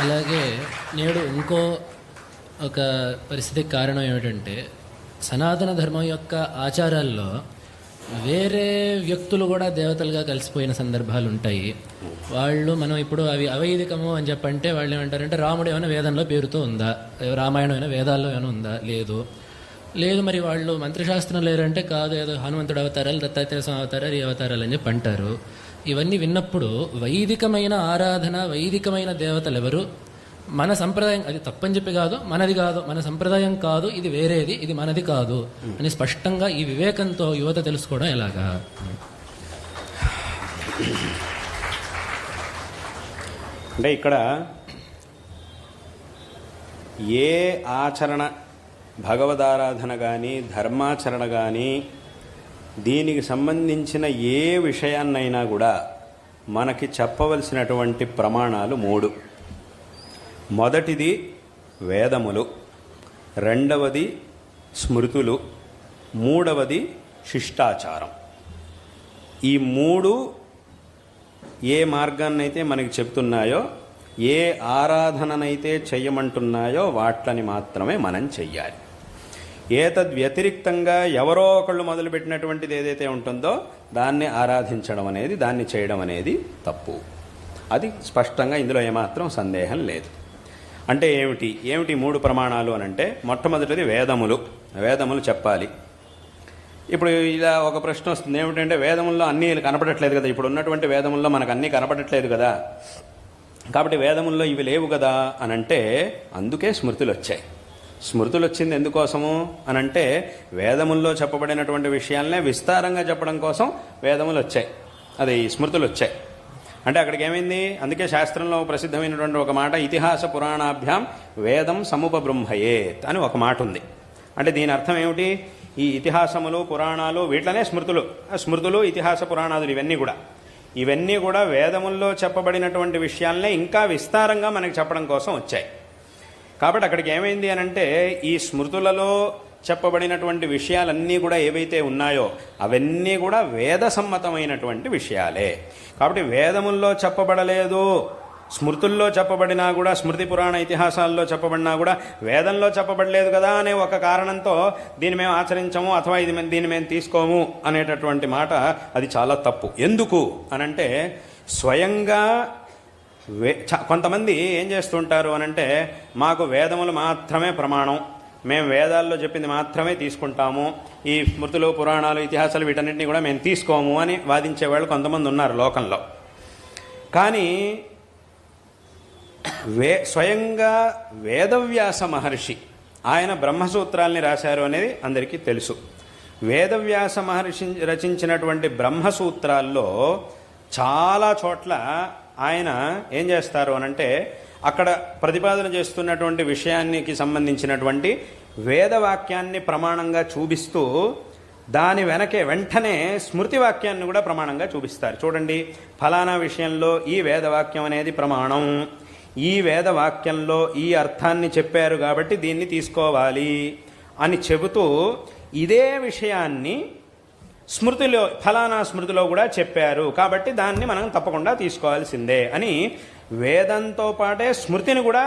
అలాగే నేడు ఇంకో ఒక పరిస్థితికి కారణం ఏమిటంటే సనాతన ధర్మం యొక్క ఆచారాల్లో వేరే వ్యక్తులు కూడా దేవతలుగా కలిసిపోయిన సందర్భాలు ఉంటాయి. వాళ్ళు మనం ఇప్పుడు అవి అవైదికము అని చెప్పంటే వాళ్ళు ఏమంటారంటే రాముడు ఏమైనా వేదంలో పేరుతో ఉందా, రామాయణం అయినా వేదాల్లో ఏమైనా ఉందా, లేదు లేదు మరి వాళ్ళు మంత్రశాస్త్రం లేరంటే కాదు, ఏదో హనుమంతుడు అవతారాలు, దత్తాత్రేయ స్వామి అవతారాలు, ఈ అవతారాలు అని చెప్పి అంటారు. ఇవన్నీ విన్నప్పుడు వైదికమైన ఆరాధన, వైదికమైన దేవతలు ఎవరు, మన సంప్రదాయం అది తప్పని చెప్పి కాదు, మనది కాదు, మన సంప్రదాయం కాదు, ఇది వేరేది, ఇది మనది కాదు అని స్పష్టంగా ఈ వివేకంతో యువత తెలుసుకోవడం ఎలాగా? అంటే ఇక్కడ ఏ ఆచరణ, భగవదారాధన కానీ ధర్మాచరణ కానీ దీనికి సంబంధించిన ఏ విషయాన్నైనా కూడా మనకి చెప్పవలసినటువంటి ప్రమాణాలు 3. మొదటిది వేదములు, రెండవది స్మృతులు, మూడవది శిష్టాచారం. ఈ 3 ఏ మార్గాన్నైతే మనకి చెప్తున్నాయో, ఏ ఆరాధననైతే చెయ్యమంటున్నాయో వాట్లని మాత్రమే మనం చెయ్యాలి. ఏతద్వ్యతిరిక్తంగా ఎవరో ఒకళ్ళు మొదలుపెట్టినటువంటిది ఏదైతే ఉంటుందో దాన్ని ఆరాధించడం అనేది, దాన్ని చేయడం అనేది తప్పు. అది స్పష్టంగా ఇందులో ఏమాత్రం సందేహం లేదు. అంటే ఏమిటి 3 ప్రమాణాలు అని అంటే, మొట్టమొదటిది వేదములు చెప్పాలి. ఇప్పుడు ఇలా ఒక ప్రశ్న వస్తుంది, ఏమిటంటే వేదముల్లో అన్నీ కనపడట్లేదు కదా, ఇప్పుడు ఉన్నటువంటి వేదముల్లో మనకు అన్నీ కనపడట్లేదు కదా, కాబట్టి వేదముల్లో ఇవి లేవు కదా అని అంటే అందుకే స్మృతులు వచ్చాయి. స్మృతులు వచ్చింది ఎందుకోసము అనంటే వేదముల్లో చెప్పబడినటువంటి విషయాలనే విస్తారంగా చెప్పడం కోసం వేదములు వచ్చాయి, అది స్మృతులు వచ్చాయి. అంటే అక్కడికి ఏమైంది, అందుకే శాస్త్రంలో ప్రసిద్ధమైనటువంటి ఒక మాట, ఇతిహాస పురాణాభ్యాం వేదం సముపబృంహయేత్ అని ఒక మాట ఉంది. అంటే దీని అర్థం ఏమిటి, ఈ ఇతిహాసములు పురాణాలు వీటిలోనే స్మృతులు ఇతిహాస పురాణాదులు ఇవన్నీ కూడా వేదముల్లో చెప్పబడినటువంటి విషయాలనే ఇంకా విస్తారంగా మనకి చెప్పడం కోసం వచ్చాయి. కాబట్టి అక్కడికి ఏమైంది అని అంటే, ఈ స్మృతులలో చెప్పబడినటువంటి విషయాలన్నీ కూడా ఏవైతే ఉన్నాయో అవన్నీ కూడా వేద సమ్మతమైనటువంటి విషయాలే. కాబట్టి వేదముల్లో చెప్పబడలేదు, స్మృతుల్లో చెప్పబడినా కూడా, స్మృతి పురాణ ఇతిహాసాల్లో చెప్పబడినా కూడా వేదంలో చెప్పబడలేదు కదా అనే ఒక కారణంతో దీన్ని మేము ఆచరించము అథవా దీన్ని మేము తీసుకోము అనేటటువంటి మాట అది చాలా తప్పు. ఎందుకు అనంటే, స్వయంగా కొంతమంది ఏం చేస్తుంటారు అనంటే, మాకు వేదములు మాత్రమే ప్రమాణం, మేము వేదాల్లో చెప్పింది మాత్రమే తీసుకుంటాము, ఈ స్మృతులు పురాణాలు ఇతిహాసాలు వీటన్నిటిని కూడా మేము తీసుకోము అని వాదించేవాళ్ళు కొంతమంది ఉన్నారు లోకంలో. కానీ స్వయంగా వేదవ్యాస మహర్షి ఆయన బ్రహ్మసూత్రాల్ని రాశారు అనేది అందరికీ తెలుసు. వేదవ్యాస మహర్షి రచించినటువంటి బ్రహ్మసూత్రాల్లో చాలా చోట్ల ఆయన ఏం చేస్తారు అనంటే, అక్కడ ప్రతిపాదన చేస్తున్నటువంటి విషయానికి సంబంధించినటువంటి వేదవాక్యాన్ని ప్రమాణంగా చూపిస్తూ దాని వెంటనే స్మృతి వాక్యాన్ని కూడా ప్రమాణంగా చూపిస్తారు. చూడండి, ఫలానా విషయంలో ఈ వేదవాక్యం అనేది ప్రమాణం, ఈ వేదవాక్యంలో ఈ అర్థాన్ని చెప్పారు కాబట్టి దీన్ని తీసుకోవాలి అని చెబుతూ ఇదే విషయాన్ని ఫలానా స్మృతిలో కూడా చెప్పారు కాబట్టి దాన్ని మనం తప్పకుండా తీసుకోవాల్సిందే అని వేదంతో పాటే స్మృతిని కూడా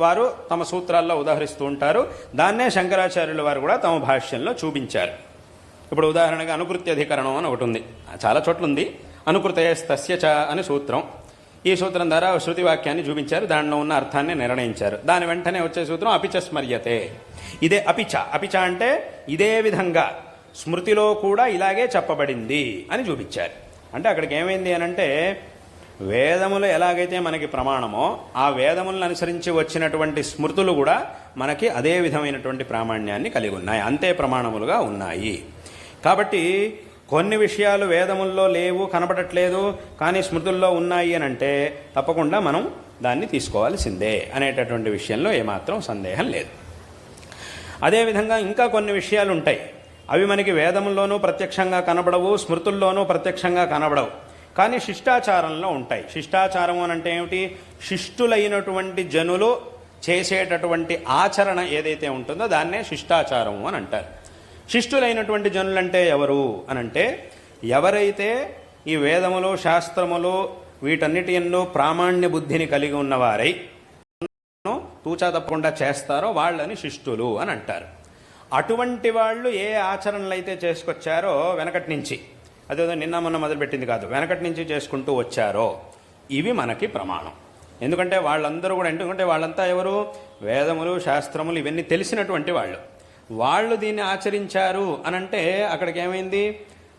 వారు తమ సూత్రాల్లో ఉదాహరిస్తూ ఉంటారు. దాన్నే శంకరాచార్యుల వారు కూడా తమ భాష్యంలో చూపించారు. ఇప్పుడు ఉదాహరణగా అనుకృత్యధికరణం అని ఒకటి ఉంది, చాలా చోట్ల ఉంది. అనుకృతయస్తస్య చ అని సూత్రం. ఈ సూత్రం ద్వారా శృతి వాక్యాన్ని చూపించారు, దానిలో ఉన్న అర్థాన్ని నిర్ణయించారు. దాని వెంటనే వచ్చే సూత్రం అపిచ స్మర్యతే. ఇదే అపిచ అంటే ఇదే విధంగా స్మృతిలో కూడా ఇలాగే చెప్పబడింది అని చూపించారు. అంటే అక్కడికి ఏమైంది అనంటే, వేదములు ఎలాగైతే మనకి ప్రమాణమో ఆ వేదములను అనుసరించి వచ్చినటువంటి స్మృతులు కూడా మనకి అదే విధమైనటువంటి ప్రామాణ్యాన్ని కలిగి ఉన్నాయి, అంతే ప్రమాణములుగా ఉన్నాయి. కాబట్టి కొన్ని విషయాలు వేదముల్లో లేవు, కనపడట్లేదు, కానీ స్మృతుల్లో ఉన్నాయి అని అంటే తప్పకుండా మనం దాన్ని తీసుకోవాల్సిందే అనేటటువంటి విషయంలో ఏమాత్రం సందేహం లేదు. అదేవిధంగా ఇంకా కొన్ని విషయాలు ఉంటాయి, అవి మనకి వేదముల్లోనూ ప్రత్యక్షంగా కనబడవు, స్మృతుల్లోనూ ప్రత్యక్షంగా కనబడవు, కానీ శిష్టాచారంలో ఉంటాయి. శిష్టాచారం అని అంటే ఏమిటి, శిష్టులైనటువంటి జనులు చేసేటటువంటి ఆచరణ ఏదైతే ఉంటుందో దాన్నే శిష్టాచారము అని అంటారు. శిష్టులైనటువంటి జనులంటే ఎవరు అనంటే, ఎవరైతే ఈ వేదములు శాస్త్రములు వీటన్నిటి యందు ప్రామాణ్య బుద్ధిని కలిగి ఉన్నవారై తూచా తప్పకుండా చేస్తారో వాళ్ళని శిష్టులు అని అంటారు. అటువంటి వాళ్ళు ఏ ఆచరణలు అయితే చేసుకొచ్చారో వెనకటి నుంచి, అదేదో నిన్న మొన్న మొదలుపెట్టింది కాదు, వెనకటి నుంచి చేసుకుంటూ వచ్చారో ఇవి మనకి ప్రమాణం. ఎందుకంటే వాళ్ళందరూ కూడా, ఎందుకంటే వాళ్ళంతా ఎవరు? వేదములు, శాస్త్రములు ఇవన్నీ తెలిసినటువంటి వాళ్ళు దీన్ని ఆచరించారు అనంటే అక్కడికి ఏమైంది?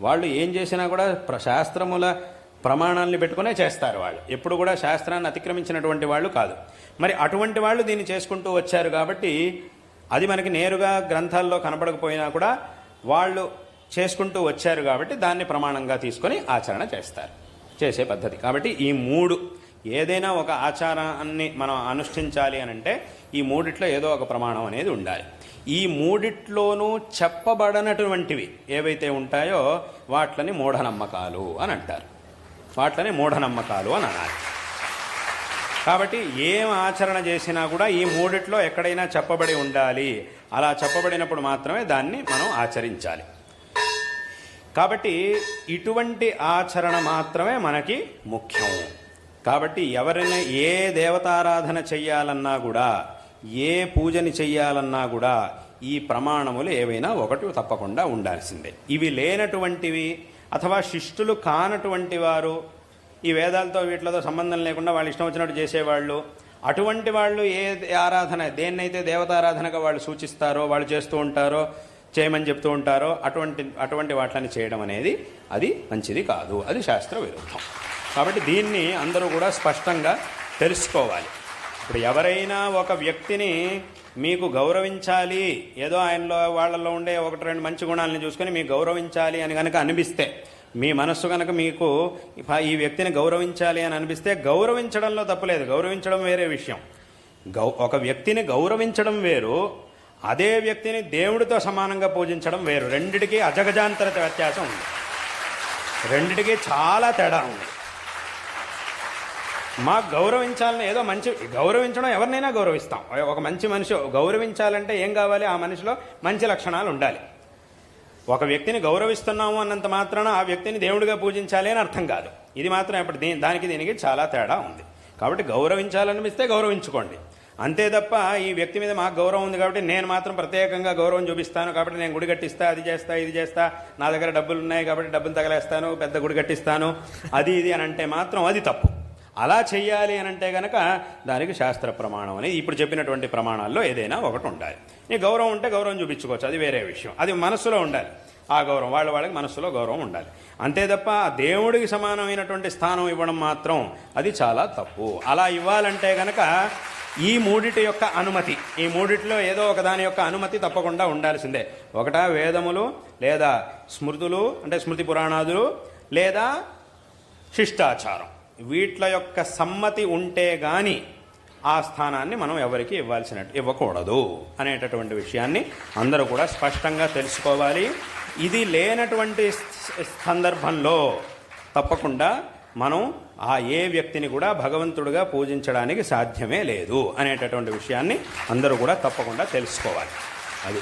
వాళ్ళు ఏం చేసినా కూడా శాస్త్రముల ప్రమాణాన్ని పెట్టుకునే చేస్తారు. వాళ్ళు ఎప్పుడు కూడా శాస్త్రాన్ని అతిక్రమించినటువంటి వాళ్ళు కాదు. మరి అటువంటి వాళ్ళు దీన్ని చేసుకుంటూ వచ్చారు కాబట్టి అది మనకి నేరుగా గ్రంథాల్లో కనపడకపోయినా కూడా వాళ్ళు చేసుకుంటూ వచ్చారు కాబట్టి దాన్ని ప్రమాణంగా తీసుకొని ఆచరణ చేస్తారు, చేసే పద్ధతి. కాబట్టి ఈ మూడు, ఏదైనా ఒక ఆచారాన్ని మనం అనుష్ఠించాలి అనంటే ఈ మూడిట్లో ఏదో ఒక ప్రమాణం అనేది ఉండాలి. ఈ మూడిట్లోనూ చెప్పబడనటువంటివి ఏవైతే ఉంటాయో వాట్లని మూఢనమ్మకాలు అని అంటారు. వాట్లని మూఢనమ్మకాలు అని అనాలి. కాబట్టి ఏం ఆచరణ చేసినా కూడా ఈ మూడిట్లో ఎక్కడైనా చెప్పబడి ఉండాలి. అలా చెప్పబడినప్పుడు మాత్రమే దాన్ని మనం ఆచరించాలి. కాబట్టి ఇటువంటి ఆచరణ మాత్రమే మనకి ముఖ్యం. కాబట్టి ఎవరైనా ఏ దేవతారాధన చెయ్యాలన్నా కూడా, ఏ పూజని చెయ్యాలన్నా కూడా ఈ ప్రమాణములు ఏవైనా ఒకటి తప్పకుండా ఉండాల్సిందే. ఇవి లేనటువంటివి అథవా శిష్టులు కానటువంటి వారు, ఈ వేదాలతో వీటితో సంబంధం లేకుండా వాళ్ళు ఇష్టం వచ్చినట్టు చేసేవాళ్ళు, అటువంటి వాళ్ళు ఏ ఆరాధన, దేన్నైతే దేవతారాధనగా వాళ్ళు సూచిస్తారో, వాళ్ళు చేస్తూ ఉంటారో, చేయమని చెప్తూ ఉంటారో అటువంటి వాటిని చేయడం అనేది అది మంచిది కాదు, అది శాస్త్ర విరుద్ధం. కాబట్టి దీన్ని అందరూ కూడా స్పష్టంగా తెలుసుకోవాలి. ఇప్పుడు ఎవరైనా ఒక వ్యక్తిని మీకు గౌరవించాలి, ఏదో ఆయనలో వాళ్ళల్లో ఉండే ఒకటి రెండు మంచి గుణాలను చూసుకొని మీకు గౌరవించాలి అని కనుక అనిపిస్తే, మీ మనస్సు కనుక మీకు ఈ వ్యక్తిని గౌరవించాలి అని అనిపిస్తే గౌరవించడంలో తప్పులేదు. గౌరవించడం వేరే విషయం. ఒక వ్యక్తిని గౌరవించడం వేరు, అదే వ్యక్తిని దేవుడితో సమానంగా పూజించడం వేరు. రెండిటికీ అజగజాంతర వ్యత్యాసం ఉంది. రెండిటికీ చాలా తేడా ఉంది. మాకు గౌరవించాలని ఏదో మంచి, గౌరవించడం ఎవరినైనా గౌరవిస్తాం. ఒక మంచి మనిషి గౌరవించాలంటే ఏం కావాలి? ఆ మనిషిలో మంచి లక్షణాలు ఉండాలి. ఒక వ్యక్తిని గౌరవిస్తున్నాము అన్నంత మాత్రాన ఆ వ్యక్తిని దేవుడిగా పూజించాలి అని అర్థం కాదు. ఇది మాత్రం ఇప్పుడు దీనికి చాలా తేడా ఉంది. కాబట్టి గౌరవించాలనిపిస్తే గౌరవించుకోండి, అంతే తప్ప ఈ వ్యక్తి మీద మాకు గౌరవం ఉంది కాబట్టి నేను మాత్రం ప్రత్యేకంగా గౌరవం చూపిస్తాను, కాబట్టి నేను గుడి కట్టిస్తా, అది చేస్తా, ఇది చేస్తా, నా దగ్గర డబ్బులు ఉన్నాయి కాబట్టి డబ్బులు తగలేస్తాను, పెద్ద గుడి కట్టిస్తాను, అది ఇది అని అంటే మాత్రం అది తప్పు. అలా చెయ్యాలి అని అంటే కనుక దానికి శాస్త్ర ప్రమాణం అనేది ఇప్పుడు చెప్పినటువంటి ప్రమాణాల్లో ఏదైనా ఒకటి ఉండాలి. నీ గౌరవం ఉంటే గౌరవం చూపించుకోవచ్చు, అది వేరే విషయం. అది మనస్సులో ఉండాలి. ఆ గౌరవం వాళ్ళకి మనస్సులో గౌరవం ఉండాలి. అంతే తప్ప దేవుడికి సమానమైనటువంటి స్థానం ఇవ్వడం మాత్రం అది చాలా తప్పు. అలా ఇవ్వాలంటే కనుక ఈ మూడిటి యొక్క అనుమతి, ఈ మూడిటిలో ఏదో ఒక దాని యొక్క అనుమతి తప్పకుండా ఉండాల్సిందే. ఒకటా వేదములు, లేదా స్మృతులు అంటే స్మృతి పురాణాదులు, లేదా శిష్టాచారం, వీట్ల యొక్క సమ్మతి ఉంటే గాని ఆ స్థానాన్ని మనం ఎవరికి ఇవ్వకూడదు అనేటటువంటి విషయాన్ని అందరూ కూడా స్పష్టంగా తెలుసుకోవాలి. ఇది లేనటువంటి సందర్భంలో తప్పకుండా మనం ఆ ఏ వ్యక్తిని కూడా భగవంతుడిగా పూజించడానికి సాధ్యమే లేదు అనేటటువంటి విషయాన్ని అందరూ కూడా తప్పకుండా తెలుసుకోవాలి. అది